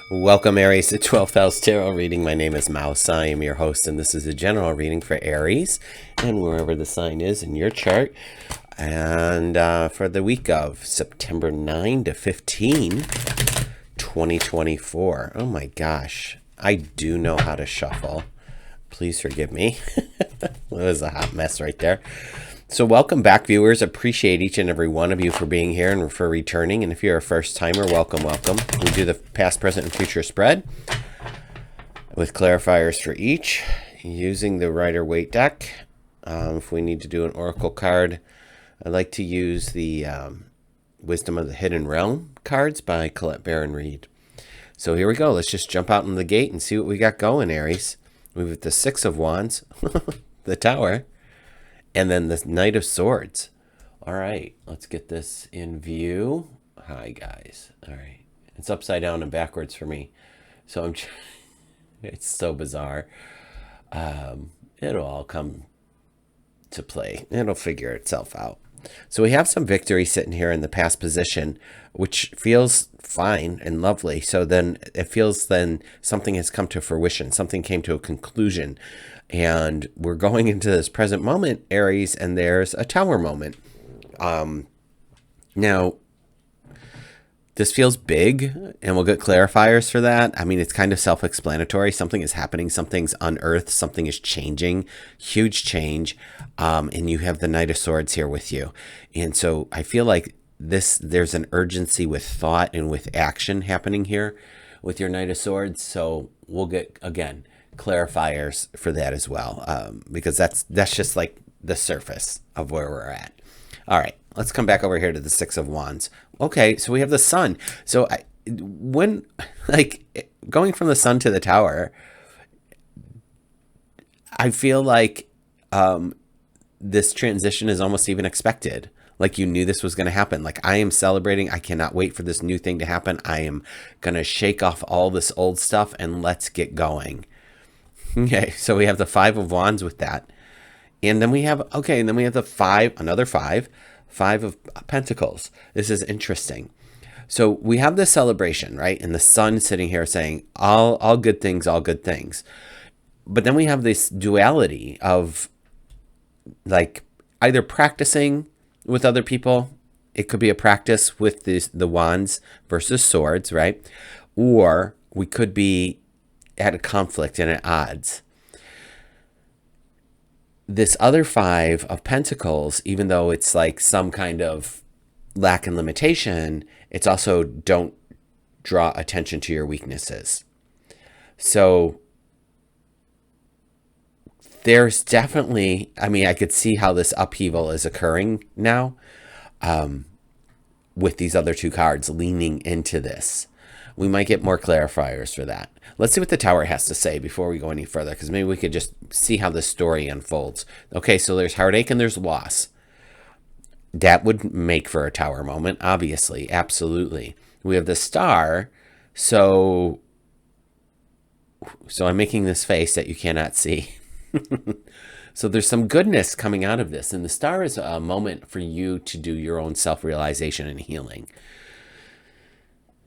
Welcome, Aries, to 12th House Tarot Reading. My name is Mouse. I am your host, and this is a general reading for Aries and wherever the sign is in your chart. And for the week of September 9 to 15, 2024. Oh my gosh, I do know how to shuffle. Please forgive me. It was a hot mess right there. So welcome back, viewers. Appreciate each and every one of you for being here and for returning. And if you're a first timer, welcome, welcome. We do the past, present, and future spread with clarifiers for each using the Rider-Waite deck. If we need to do an oracle card, I like to use the Wisdom of the Hidden Realm cards by Colette Baron Reed. So here we go. Let's just jump out in the gate and see what we got going, Aries. We've got the Six of Wands, the Tower, and then the Knight of Swords. All right, let's get this in view. Hi, guys. All right. It's upside down and backwards for me. So it's so bizarre. It'll all come to play. It'll figure itself out. So we have some victory sitting here in the past position, which feels fine and lovely. So then it feels then something has come to fruition. Something came to a conclusion. And we're going into this present moment, Aries, and there's a Tower moment. Now, this feels big, and we'll get clarifiers for that. I mean, it's kind of self-explanatory. Something is happening. Something's unearthed. Something is changing. Huge change. And you have the Knight of Swords here with you. And so I feel like there's an urgency with thought and with action happening here with your Knight of Swords. So we'll get, again, clarifiers for that as well, because that's just like the surface of where we're at. All right, let's come back over here to the Six of Wands. Okay, so we have the Sun. So when going from the Sun to the Tower, I feel like this transition is almost even expected. Like you knew this was going to happen. Like I am celebrating. I cannot wait for this new thing to happen. I am going to shake off all this old stuff and let's get going. Okay, so we have the Five of Wands with that. And then we have, the another five of Pentacles. This is interesting. So we have this celebration, right? And the Sun sitting here saying, all good things, all good things. But then we have this duality of like either practicing with other people. It could be a practice with the wands versus swords, right? Or we could be at a conflict and at odds. This other Five of Pentacles, even though it's like some kind of lack and limitation, it's also don't draw attention to your weaknesses. So there's definitely, I mean, I could see how this upheaval is occurring now with these other two cards leaning into this. We might get more clarifiers for that. Let's see what the Tower has to say before we go any further, because maybe we could just see how this story unfolds. Okay, so there's heartache and there's loss. That would make for a Tower moment, obviously, absolutely. We have the Star, so I'm making this face that you cannot see. So there's some goodness coming out of this, and the Star is a moment for you to do your own self-realization and healing.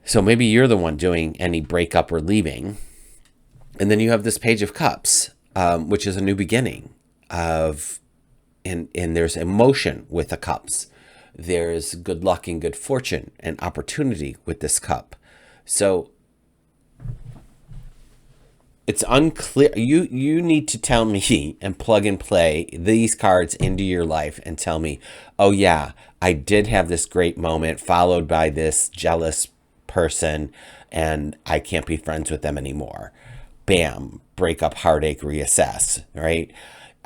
So maybe you're the one doing any breakup or leaving. And then you have this Page of Cups, which is a new beginning of, and there's emotion with the cups. There's good luck and good fortune and opportunity with this cup. So it's unclear. You need to tell me and plug and play these cards into your life and tell me, oh yeah, I did have this great moment followed by this jealous person and I can't be friends with them anymore. Bam, break up, heartache, reassess, right?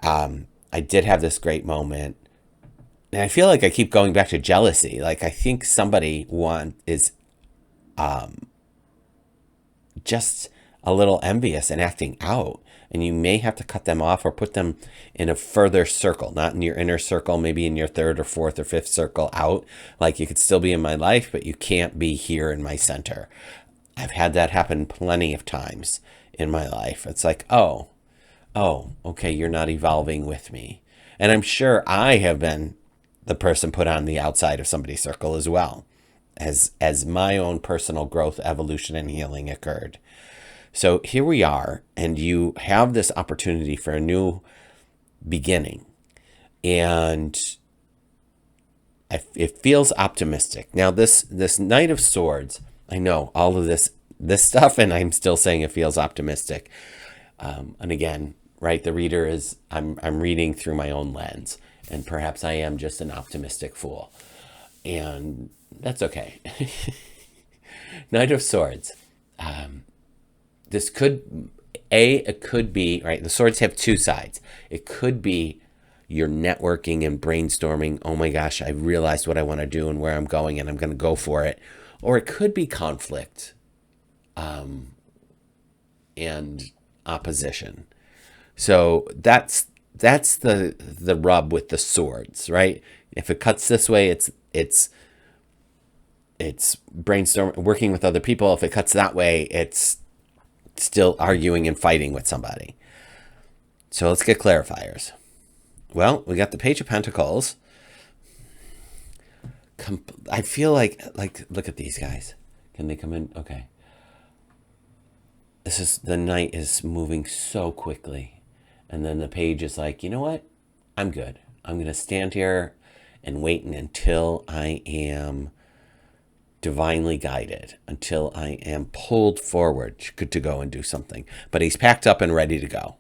I did have this great moment. And I feel like I keep going back to jealousy. Like I think somebody is just a little envious and acting out. And you may have to cut them off or put them in a further circle, not in your inner circle, maybe in your third or fourth or fifth circle out. Like you could still be in my life, but you can't be here in my center. I've had that happen plenty of times in my life. It's like, oh, okay, you're not evolving with me. And I'm sure I have been the person put on the outside of somebody's circle as well. as my own personal growth, evolution, and healing occurred. So here we are, and you have this opportunity for a new beginning, and it feels optimistic. Now, this Knight of Swords, I know all of this stuff, and I'm still saying it feels optimistic. And again, right, the reader is, I'm reading through my own lens, and perhaps I am just an optimistic fool, and that's okay. Knight of Swords. This could, it could be, right, the swords have two sides. It could be you're networking and brainstorming. Oh my gosh, I realized what I want to do and where I'm going, and I'm going to go for it. Or it could be conflict and opposition. So that's the rub with the swords, right? If it cuts this way, it's brainstorming, working with other people. If it cuts that way, it's still arguing and fighting with somebody. So let's get clarifiers. Well, we got the Page of Pentacles. I feel like look at these guys. Can they come in? Okay. The Knight is moving so quickly. And then the Page is like, you know what? I'm good. I'm going to stand here and wait until I am divinely guided, until I am pulled forward to go and do something. But he's packed up and ready to go.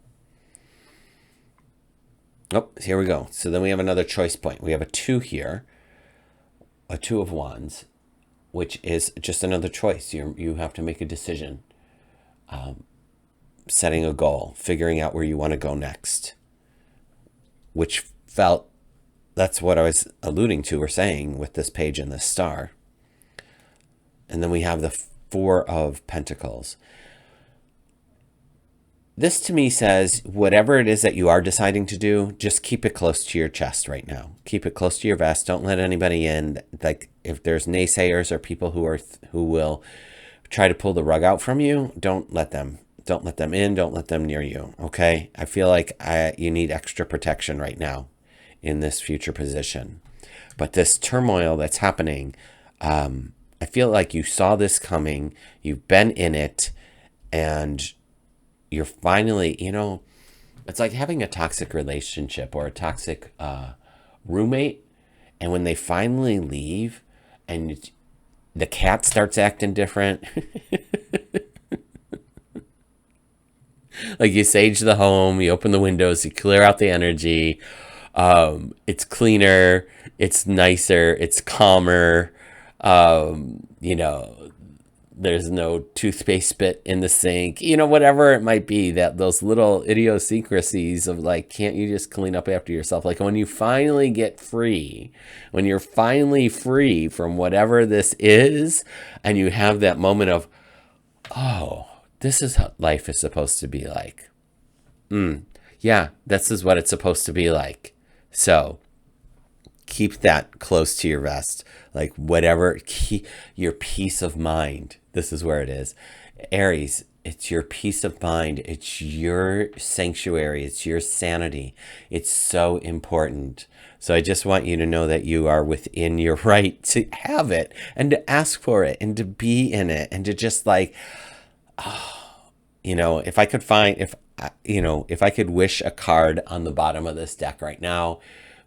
Oh, here we go. So then we have another choice point. We have a 2 here, a 2 of Wands, which is just another choice. You have to make a decision, setting a goal, figuring out where you want to go next, which that's what I was alluding to or saying with this Page and this Star. And then we have the 4 of Pentacles. This to me says, whatever it is that you are deciding to do, just keep it close to your chest right now. Keep it close to your vest. Don't let anybody in. Like, if there's naysayers or people who will try to pull the rug out from you, don't let them in. Don't let them near you. Okay. I feel like you need extra protection right now in this future position. But this turmoil that's happening, I feel like you saw this coming. You've been in it, and you're finally, it's like having a toxic relationship or a toxic roommate. And when they finally leave and the cat starts acting different, like you sage the home, you open the windows, you clear out the energy. It's cleaner, it's nicer, it's calmer. There's no toothpaste spit in the sink, whatever it might be, that those little idiosyncrasies of like, can't you just clean up after yourself? Like when you finally get free, when you're finally free from whatever this is, and you have that moment of, oh, this is how life is supposed to be like. Yeah, this is what it's supposed to be like. So keep that close to your vest. Like whatever, your peace of mind. This is where it is. Aries, it's your peace of mind. It's your sanctuary. It's your sanity. It's so important. So I just want you to know that you are within your right to have it and to ask for it and to be in it and to just like, if I could wish a card on the bottom of this deck right now,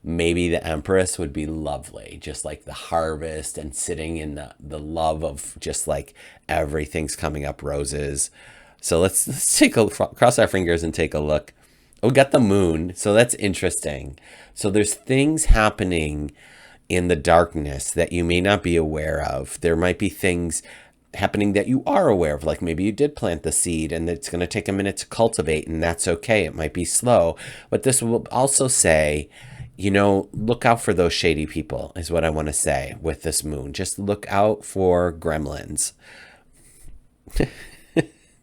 maybe the Empress would be lovely, just like the harvest and sitting in the love of just like everything's coming up roses. So let's cross our fingers and take a look. Oh, we got the Moon. So that's interesting. So there's things happening in the darkness that you may not be aware of. There might be things happening that you are aware of, like maybe you did plant the seed and it's going to take a minute to cultivate, and that's okay. It might be slow, but this will also say, look out for those shady people is what I want to say with this Moon. Just look out for gremlins.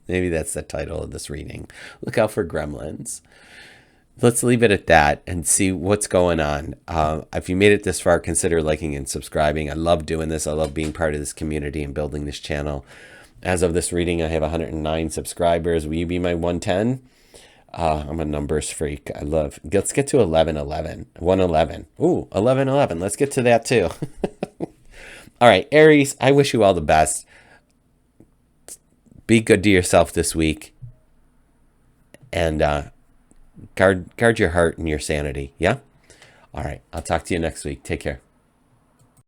Maybe that's the title of this reading. Look out for gremlins. Let's leave it at that and see what's going on. If you made it this far, consider liking and subscribing. I love doing this. I love being part of this community and building this channel. As of this reading, I have 109 subscribers. Will you be my 110? I'm a numbers freak. Let's get to 1111. 111. Ooh, 1111. Let's get to that too. All right, Aries, I wish you all the best. Be good to yourself this week. And guard your heart and your sanity. Yeah? All right. I'll talk to you next week. Take care.